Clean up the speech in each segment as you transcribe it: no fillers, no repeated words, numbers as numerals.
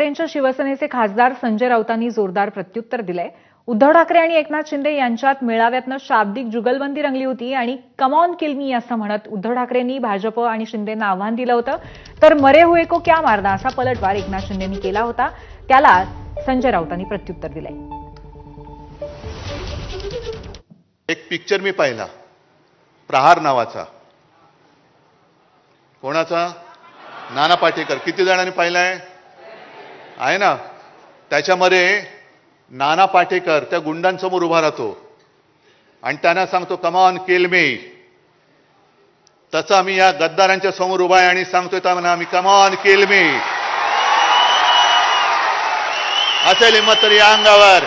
ठाकरेंच्या शिवसेनेचे खासदार संजय राऊतांनी जोरदार प्रत्युत्तर दिलंय। उद्धव ठाकरे आणि एकनाथ शिंदे यांच्यात मेळाव्यातनं शाब्दिक जुगलबंदी रंगली होती आणि कम ऑन किल मी असं म्हणत उद्धव ठाकरेंनी भाजप आणि शिंदेंना आव्हान दिलं होतं। तर मरे हुए को क्या मारना असा पलटवार एकनाथ शिंदेंनी केला होता, त्याला संजय राऊतांनी प्रत्युत्तर दिलंय। एक पिक्चर मी पाहिला, प्रहार नावाचा। कोणाचा? नाना पाटेकर। किती जणांनी पाहिलाय? आहे ना। त्याच्यामध्ये नाना पाटेकर त्या गुंडांसमोर उभा राहतो आणि त्यांना सांगतो कम ऑन किल मी। तसं आम्ही या गद्दारांच्या समोर उभा आहे आणि सांगतोय त्यांना आम्ही कम ऑन किल मी। असेल हिंमत तर या अंगावर,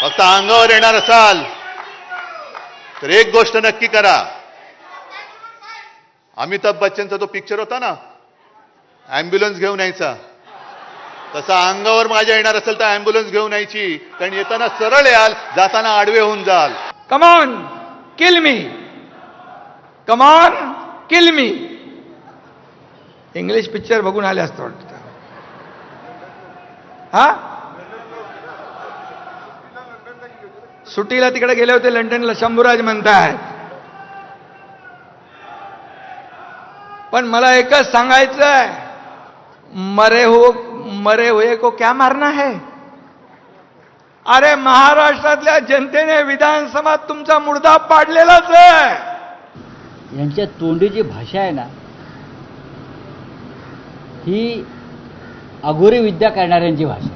फक्त अंगावर येणार असाल तर एक गोष्ट नक्की करा। अमिताभ बच्चनचा तो पिक्चर होता ना, ॲम्ब्युलन्स घेऊन यायचा, तसा अंगावर माझ्या येणार असेल तर ॲम्ब्युलन्स घेऊन यायची, कारण येताना सरळ याल, जाताना आडवे होऊन जाल। Come on kill me, come on kill me. English picture बघून आले असतं वाटतं। हा, सुट्टीला तिकडे गेले होते लंडनला, शंभूराज म्हणतायत। पण मला एकच सांगायचंय, मरे हुए को क्या मारना है। अरे महाराष्ट्रातल्या जनतेने विधानसभात तुमचा मुर्दा पाडलेलाच आहे। यांच्या तोंडी जी भाषा आहे ना, ही अघोरी विद्या करणाऱ्यांची भाषा।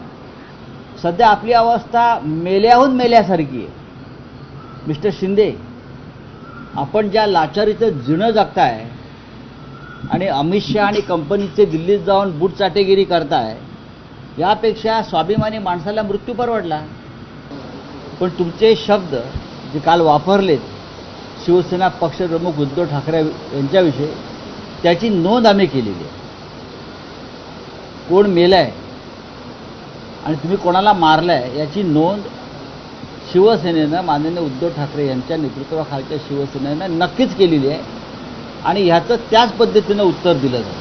सध्या आपली अवस्था मेल्याहून मेल्यासारखी आहे। मिस्टर शिंदे, आपण ज्या लाचारीचं जिणं जगताय आणि अमित शहा आणि कंपनीचे दिल्लीत जाऊन बूट चाटेगिरी करताय, यापेक्षा स्वाभिमानी माणसाला मृत्यू परवडला। पण तुमचे शब्द जे काल वापरलेत शिवसेना पक्षप्रमुख उद्धव ठाकरे यांच्याविषयी, त्याची नोंद आम्ही केलेली आहे। कोण मेलाय आणि तुम्ही कोणाला मारलाय याची नोंद शिवसेनेनं, माननीय उद्धव ठाकरे यांच्या नेतृत्वाखालच्या शिवसेनेनं नक्कीच केलेली आहे आणि ह्याचं त्याच पद्धतीनं उत्तर दिलं जातं।